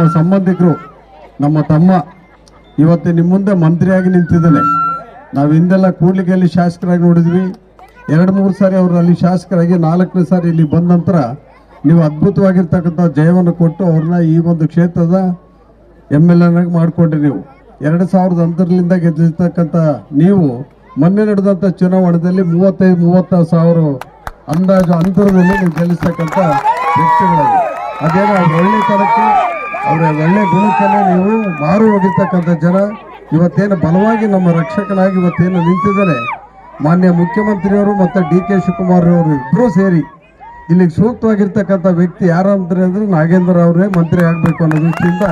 ನಮ್ಮ ಸಂಬಂಧಿಕರು, ನಮ್ಮ ತಮ್ಮ ಇವತ್ತು ನಿಮ್ಮ ಮುಂದೆ ಮಂತ್ರಿಯಾಗಿ ನಿಂತಿದ್ದಾನೆ. ನಾವು ಹಿಂದೆಲ್ಲ ಕೂಡ್ಲಿಗೆಯಲ್ಲಿ ಶಾಸಕರಾಗಿ ನೋಡಿದ್ವಿ. 2-3 ಸಾರಿ ಅವರು ಅಲ್ಲಿ ಶಾಸಕರಾಗಿ 4ನೇ ಸಾರಿ ಇಲ್ಲಿ ಬಂದ ನಂತರ ನೀವು ಅದ್ಭುತವಾಗಿರ್ತಕ್ಕಂಥ ಜಯವನ್ನು ಕೊಟ್ಟು ಅವ್ರನ್ನ ಈ ಒಂದು ಕ್ಷೇತ್ರದ MLA ಮಾಡಿಕೊಂಡ್ರಿ. ನೀವು 2000 ಗೆದ್ದಿರ್ತಕ್ಕಂಥ ನೀವು ಮೊನ್ನೆ ನಡೆದಂಥ ಚುನಾವಣೆಯಲ್ಲಿ 35-36 ಸಾವಿರ ಅಂದಾಜು ಅಂತರದಲ್ಲಿ ನೀವು ಗೆಲ್ಲಿಸ್ತಕ್ಕಂಥ ವ್ಯಕ್ತಿಗಳಲ್ಲಿ ಅದೇನೋ ಅವ್ರ ಒಳ್ಳೆತನಕ್ಕೆ ಅವರ ಒಳ್ಳೆ ಗುಣಕ್ಕೆಲ್ಲ ನೀವು ಮಾರು ಹೋಗಿರ್ತಕ್ಕಂಥ ಜನ ಇವತ್ತೇನು ಬಲವಾಗಿ ನಮ್ಮ ರಕ್ಷಕನಾಗಿ ಇವತ್ತೇನು ನಿಂತಿದ್ದಾರೆ ಮಾನ್ಯ ಮುಖ್ಯಮಂತ್ರಿಯವರು ಮತ್ತು DK ಶಿವಕುಮಾರ್ ಅವರು ಇಬ್ಬರೂ ಸೇರಿ ಇಲ್ಲಿಗೆ ಸೂಕ್ತವಾಗಿರ್ತಕ್ಕಂಥ ವ್ಯಕ್ತಿ ಯಾರಂದ್ರೆ ಅಂದರೆ ನಾಗೇಂದ್ರ ಅವರೇ ಮಂತ್ರಿ ಆಗಬೇಕು ಅನ್ನೋ ದೃಷ್ಟಿಯಿಂದ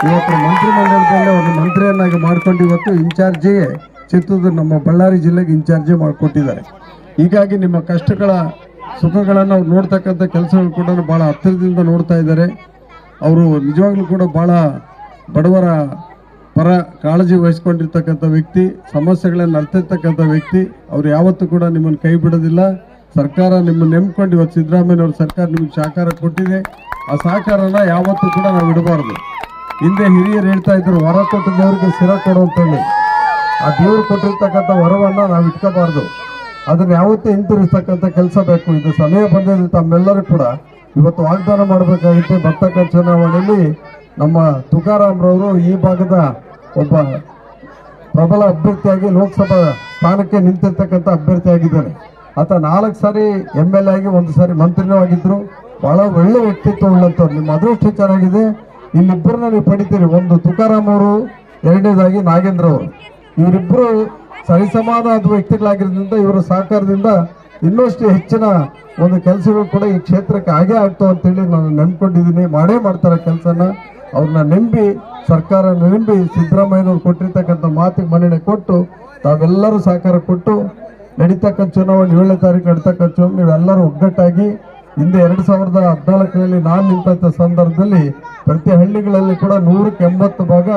ಇವತ್ತು ಮಂತ್ರಿಮಂಡಲದಲ್ಲಿ ಅವ್ರನ್ನ ಮಂತ್ರಿಯನ್ನಾಗಿ ಮಾಡ್ಕೊಂಡು ಇವತ್ತು ಇನ್ಚಾರ್ಜಿಗೆ ಚಿತ್ರದುರ್ಗ ನಮ್ಮ ಬಳ್ಳಾರಿ ಜಿಲ್ಲೆಗೆ ಇನ್ಚಾರ್ಜಿ ಮಾಡಿಕೊಟ್ಟಿದ್ದಾರೆ. ಹೀಗಾಗಿ ನಿಮ್ಮ ಕಷ್ಟಗಳ ಸುಖಗಳನ್ನು ಅವ್ರು ನೋಡ್ತಕ್ಕಂಥ ಕೆಲಸಗಳು ಕೂಡ ಭಾಳ ಹತ್ತಿರದಿಂದ ನೋಡ್ತಾ ಇದ್ದಾರೆ. ಅವರು ನಿಜವಾಗ್ಲೂ ಕೂಡ ಭಾಳ ಬಡವರ ಪರ ಕಾಳಜಿ ವಹಿಸ್ಕೊಂಡಿರ್ತಕ್ಕಂಥ ವ್ಯಕ್ತಿ, ಸಮಸ್ಯೆಗಳನ್ನು ಅರ್ಥಿರ್ತಕ್ಕಂಥ ವ್ಯಕ್ತಿ. ಅವ್ರು ಯಾವತ್ತೂ ಕೂಡ ನಿಮ್ಮನ್ನು ಕೈ ಬಿಡೋದಿಲ್ಲ. ಸರ್ಕಾರ ನಿಮ್ಮನ್ನು ನೆಮ್ಕೊಂಡು ಇವತ್ತು ಸಿದ್ದರಾಮಯ್ಯನವ್ರ ಸರ್ಕಾರ ನಿಮಗೆ ಸಹಕಾರ ಕೊಟ್ಟಿದೆ. ಆ ಸಹಕಾರನ ಯಾವತ್ತೂ ಕೂಡ ನಾವು ಇಡಬಾರ್ದು. ಹಿಂದೆ ಹಿರಿಯರು ಹೇಳ್ತಾ ಇದ್ರು, ವರ ಕೊಟ್ಟ ದೇವ್ರಿಗೆ ಸಿರ ಕೊಡು ಅಂತೇಳಿ. ಆ ದೇವ್ರು ಕೊಟ್ಟಿರ್ತಕ್ಕಂಥ ವರವನ್ನು ನಾವು ಇಟ್ಕೋಬಾರ್ದು, ಅದನ್ನು ಯಾವತ್ತೂ ಹಿಂತಿರುಗಿಸ್ತಕ್ಕಂಥ ಕೆಲಸ ಬೇಕು. ಇದು ಸಮಯ ಬಂದಿದೆ. ತಮ್ಮೆಲ್ಲರೂ ಕೂಡ ಇವತ್ತು ವಾಗ್ದಾನ ಮಾಡಬೇಕಾಗುತ್ತೆ. ಬರ್ತಕ್ಕಂಥ ಚುನಾವಣೆಯಲ್ಲಿ ನಮ್ಮ ತುಕಾರಾಮ್ರವರು ಈ ಭಾಗದ ಒಬ್ಬ ಪ್ರಬಲ ಅಭ್ಯರ್ಥಿಯಾಗಿ ಲೋಕಸಭಾ ಸ್ಥಾನಕ್ಕೆ ನಿಂತಿರ್ತಕ್ಕಂಥ ಅಭ್ಯರ್ಥಿಯಾಗಿದ್ದಾರೆ. ಆತ 4 ಸಾರಿ MLA ಆಗಿ 1 ಸಾರಿ ಮಂತ್ರಿನೂ ಆಗಿದ್ರು. ಬಹಳ ಒಳ್ಳೆ ವ್ಯಕ್ತಿತ್ವ ಉಳ್ಳಂಥವ್ರು. ನಿಮ್ಮ ಅದೃಷ್ಟ ಚೆನ್ನಾಗಿದೆ. ಇಲ್ಲಿಬ್ಬರನ್ನ ನೀವು ಪಡಿತೀರಿ. ಒಂದು ತುಕಾರಾಮ್ ಅವರು, 2ನೇದಾಗಿ ನಾಗೇಂದ್ರ ಅವರು. ಇವರಿಬ್ಬರು ಸರಿಸಮಾನವಾದ ವ್ಯಕ್ತಿಗಳಾಗಿರೋದ್ರಿಂದ ಇವರ ಸಹಕಾರದಿಂದ ಇನ್ನಷ್ಟು ಹೆಚ್ಚಿನ ಒಂದು ಕೆಲಸಗಳು ಕೂಡ ಈ ಕ್ಷೇತ್ರಕ್ಕೆ ಆಗೇ ಆಗ್ತಾವ ಅಂತೇಳಿ ನಾನು ನೆನ್ಕೊಂಡಿದ್ದೀನಿ. ಮಾಡೇ ಮಾಡ್ತಾರೆ ಕೆಲಸನ. ಅವ್ರನ್ನ ನಂಬಿ, ಸರ್ಕಾರ ನಂಬಿ ಸಿದ್ದರಾಮಯ್ಯನವ್ರು ಕೊಟ್ಟಿರ್ತಕ್ಕಂಥ ಮಾತಿಗೆ ಮನ್ನಣೆ ಕೊಟ್ಟು ತಾವೆಲ್ಲರೂ ಸಹಕಾರ ಕೊಟ್ಟು ನಡೀತಕ್ಕಂಥ ಚುನಾವಣೆ 7ನೇ ತಾರೀಕು ನಡೀತಕ್ಕಂಥ ಚುನಾವಣೆ ನೀವೆಲ್ಲರೂ ಒಗ್ಗಟ್ಟಾಗಿ, ಹಿಂದೆ 2014ರಲ್ಲಿ ನಾನು ನಿಂತ ಸಂದರ್ಭದಲ್ಲಿ ಪ್ರತಿ ಹಳ್ಳಿಗಳಲ್ಲಿ ಕೂಡ 100ಕ್ಕೆ 80 ಭಾಗ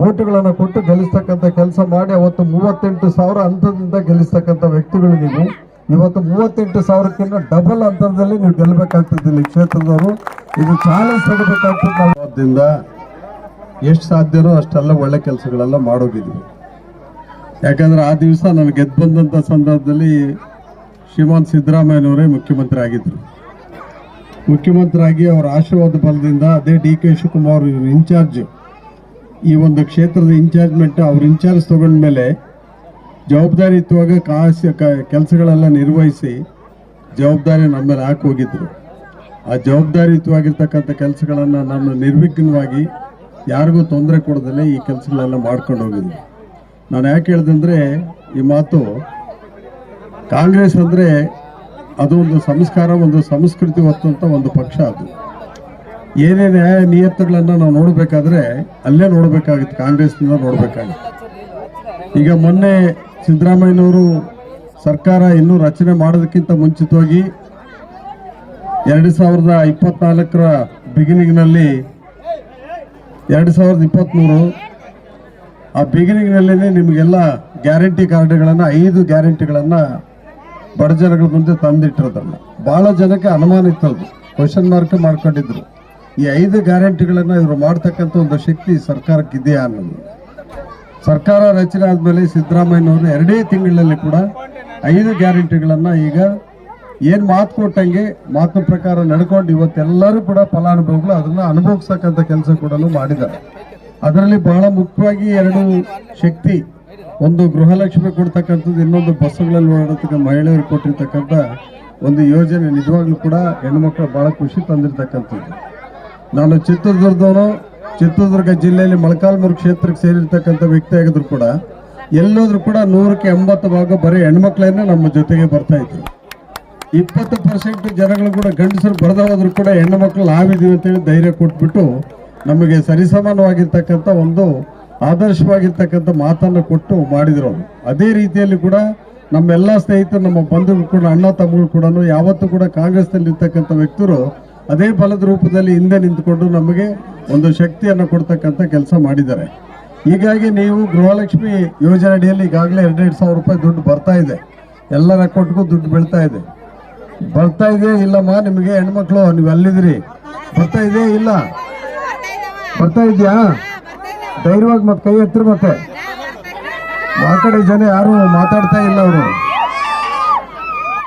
ಓಟುಗಳನ್ನು ಕೊಟ್ಟು ಗೆಲ್ಲಿಸ್ತಕ್ಕಂಥ ಕೆಲಸ ಮಾಡಿ ಅವತ್ತು 38,000 ಅಂತರದಿಂದ ಗೆಲ್ಲಿಸ್ತಕ್ಕಂಥ ವ್ಯಕ್ತಿಗಳು ನೀವು. ಇವತ್ತು 38,000ಕ್ಕಿಂತ ಡಬಲ್ ಅಂತರದಲ್ಲಿ ನೀವು ಗೆಲ್ಲಬೇಕಾಗ್ತದೆ ಈ ಕ್ಷೇತ್ರದವರು. ಇದು ಚಾಲೆಂಜ್ ತಗೋಬೇಕಾಗ್ತದೆ. ನಾವು ಎಷ್ಟು ಸಾಧ್ಯನೋ ಅಷ್ಟೆಲ್ಲ ಒಳ್ಳೆ ಕೆಲಸಗಳೆಲ್ಲ ಮಾಡೋಗಿದ್ವಿ. ಯಾಕಂದ್ರೆ ಆ ದಿವಸ ನಾನು ಗೆದ್ದು ಬಂದಂಥ ಸಂದರ್ಭದಲ್ಲಿ ಶ್ರೀಮಾನ್ ಸಿದ್ದರಾಮಯ್ಯನವರೇ ಮುಖ್ಯಮಂತ್ರಿ ಆಗಿದ್ರು. ಮುಖ್ಯಮಂತ್ರಿ ಆಗಿ ಅವರ ಆಶೀರ್ವಾದ ಬಲದಿಂದ ಅದೇ DK ಶಿವಕುಮಾರ್ ಇನ್ಚಾರ್ಜ್, ಈ ಒಂದು ಕ್ಷೇತ್ರದ ಇನ್ಚಾರ್ಜ್ಮೆಂಟ್ ಅವ್ರ ಇನ್ಚಾರ್ಜ್ ತಗೊಂಡ್ಮೇಲೆ ಜವಾಬ್ದಾರಿಯುತವಾಗಿ ಕೆಲಸಗಳೆಲ್ಲ ನಿರ್ವಹಿಸಿ ಜವಾಬ್ದಾರಿ ನಮ್ಮ ಮೇಲೆ ಹಾಕಿ ಹೋಗಿದ್ರು. ಆ ಜವಾಬ್ದಾರಿಯುತವಾಗಿರ್ತಕ್ಕಂಥ ಕೆಲಸಗಳನ್ನು ನಾನು ನಿರ್ವಿಘ್ನವಾಗಿ ಯಾರಿಗೂ ತೊಂದರೆ ಕೊಡೋದಿಲ್ಲ ಈ ಕೆಲಸಗಳೆಲ್ಲ ಮಾಡ್ಕೊಂಡು ಹೋಗಿದ್ವಿ. ನಾನು ಯಾಕೆ ಹೇಳಿದಂದರೆ, ಈ ಮಾತು ಕಾಂಗ್ರೆಸ್ ಅಂದರೆ ಅದು ಒಂದು ಸಂಸ್ಕಾರ, ಒಂದು ಸಂಸ್ಕೃತಿ ಹೊತ್ತಂಥ ಒಂದು ಪಕ್ಷ. ಅದು ಏನೇ ನ್ಯಾಯ ನಿಯತ್ತುಗಳನ್ನು ನಾವು ನೋಡಬೇಕಾದ್ರೆ ಅಲ್ಲೇ ನೋಡಬೇಕಾಗಿತ್ತು, ಕಾಂಗ್ರೆಸ್ನಿಂದ ನೋಡಬೇಕಾಗಿತ್ತು. ಈಗ ಮೊನ್ನೆ ಸಿದ್ದರಾಮಯ್ಯನವರು ಸರ್ಕಾರ ಇನ್ನೂ ರಚನೆ ಮಾಡೋದಕ್ಕಿಂತ ಮುಂಚಿತವಾಗಿ 2024ರ ಬಿಗಿನಿಂಗ್ನಲ್ಲಿ 2023 ಆ ಬಿಗಿನಿಂಗ್ನಲ್ಲೇ ನಿಮಗೆಲ್ಲ ಗ್ಯಾರಂಟಿ ಕಾರ್ಡ್ಗಳನ್ನು 5 ಗ್ಯಾರಂಟಿಗಳನ್ನು ಬಡ ಜನಗಳ ಮುಂದೆ ತಂದಿಟ್ಟಿರೋದಲ್ಲ. ಭಾಳ ಜನಕ್ಕೆ ಅನುಮಾನ ಇತ್ತದು, ಕ್ವಶನ್ ಮಾರ್ಕ್ ಮಾಡ್ಕೊಂಡಿದ್ರು. ಈ 5 ಗ್ಯಾರಂಟಿಗಳನ್ನು ಇವರು ಮಾಡ್ತಕ್ಕಂಥ ಒಂದು ಶಕ್ತಿ ಸರ್ಕಾರಕ್ಕೆ ಇದೆಯಾ ಅನ್ನೋದು. ಸರ್ಕಾರ ರಚನೆ ಆದಮೇಲೆ ಸಿದ್ದರಾಮಯ್ಯನವರು 2 ತಿಂಗಳಲ್ಲಿ ಕೂಡ 5 ಗ್ಯಾರಂಟಿಗಳನ್ನು ಈಗ ಏನು ಮಾತು ಕೊಟ್ಟಂಗೆ ಮಾತಿನ ಪ್ರಕಾರ ನಡ್ಕೊಂಡು ಇವತ್ತೆಲ್ಲರೂ ಕೂಡ ಫಲಾನುಭವಿಗಳು ಅದನ್ನು ಅನುಭವಿಸ್ತಕ್ಕಂಥ ಕೆಲಸ ಕೂಡ ಮಾಡಿದ್ದಾರೆ. ಅದರಲ್ಲಿ ಬಹಳ ಮುಖ್ಯವಾಗಿ 2 ಶಕ್ತಿ, ಒಂದು ಗೃಹಲಕ್ಷ್ಮಿ ಕೊಡ್ತಕ್ಕಂಥದ್ದು, ಇನ್ನೊಂದು ಬಸ್ಸುಗಳಲ್ಲಿ ಓಡಾಡತಕ್ಕ ಮಹಿಳೆಯರು ಕೊಟ್ಟಿರ್ತಕ್ಕಂಥ ಒಂದು ಯೋಜನೆ ನಿಜವಾಗ್ಲೂ ಕೂಡ ಹೆಣ್ಮಕ್ಳು ಬಹಳ ಖುಷಿ ತಂದಿರ್ತಕ್ಕಂಥದ್ದು. ನಾನು ಚಿತ್ರದುರ್ಗದವನು, ಚಿತ್ರದುರ್ಗ ಜಿಲ್ಲೆಯಲ್ಲಿ ಮೊಳಕಾಲ್ಮೂರು ಕ್ಷೇತ್ರಕ್ಕೆ ಸೇರಿರ್ತಕ್ಕಂಥ ವ್ಯಕ್ತಿ ಆಗಿದ್ರು ಕೂಡ ಎಲ್ಲೋದ್ರೂ ಕೂಡ 100ಕ್ಕೆ 80 ಭಾಗ ಬರೀ ಹೆಣ್ಮಕ್ಳನ್ನೇ ನಮ್ಮ ಜೊತೆಗೆ ಬರ್ತಾ ಇದ್ರು. 20% ಜನಗಳು ಕೂಡ ಗಂಡಸರು ಬರದೇ ಹೋದ್ರು ಕೂಡ ಹೆಣ್ಣು ಮಕ್ಕಳು ನಾವಿದ್ದೀವಿ ಅಂತೇಳಿ ಧೈರ್ಯ ಕೊಟ್ಬಿಟ್ಟು ನಮಗೆ ಸರಿಸಮಾನವಾಗಿರ್ತಕ್ಕಂಥ ಒಂದು ಆದರ್ಶವಾಗಿರ್ತಕ್ಕಂಥ ಮಾತನ್ನು ಕೊಟ್ಟು ಮಾಡಿದ್ರು. ಅದೇ ರೀತಿಯಲ್ಲಿ ಕೂಡ ನಮ್ಮೆಲ್ಲ ಸ್ನೇಹಿತರು, ನಮ್ಮ ಬಂಧುಗಳು ಕೂಡ, ಅಣ್ಣ ತಮ್ಮಗಳು ಕೂಡ ಯಾವತ್ತೂ ಕೂಡ ಕಾಂಗ್ರೆಸ್ನಲ್ಲಿ ಇರ್ತಕ್ಕಂಥ ವ್ಯಕ್ತಿರು ಅದೇ ಬಲದ ರೂಪದಲ್ಲಿ ಹಿಂದೆ ನಿಂತುಕೊಂಡು ನಮಗೆ ಒಂದು ಶಕ್ತಿಯನ್ನು ಕೊಡ್ತಕ್ಕಂಥ ಕೆಲಸ ಮಾಡಿದ್ದಾರೆ. ಹೀಗಾಗಿ ನೀವು ಗೃಹಲಕ್ಷ್ಮಿ ಯೋಜನೆ ಅಡಿಯಲ್ಲಿ ಈಗಾಗಲೇ 2,000 ರೂಪಾಯಿ ದುಡ್ಡು ಬರ್ತಾ ಇದೆ. ಎಲ್ಲರ ಅಕೌಂಟ್ಗೂ ದುಡ್ಡು ಬರ್ತಾ ಇದೆ ಇಲ್ಲಮ್ಮ? ನಿಮಗೆ ಹೆಣ್ಮಕ್ಳು ನೀವು ಅಲ್ಲಿದ್ದೀರಿ, ಬರ್ತಾ ಇದೆ ಇಲ್ಲ? ಬರ್ತಾ ಇದೆಯಾ? ಧೈರ್ಯವಾಗಿ ಮತ್ತೆ ಕೈ ಎತ್ತಿರ ಮತ್ತೆ. ಆ ಕಡೆ ಜನ ಯಾರು ಮಾತಾಡ್ತಾ ಇಲ್ಲ ಅವರು.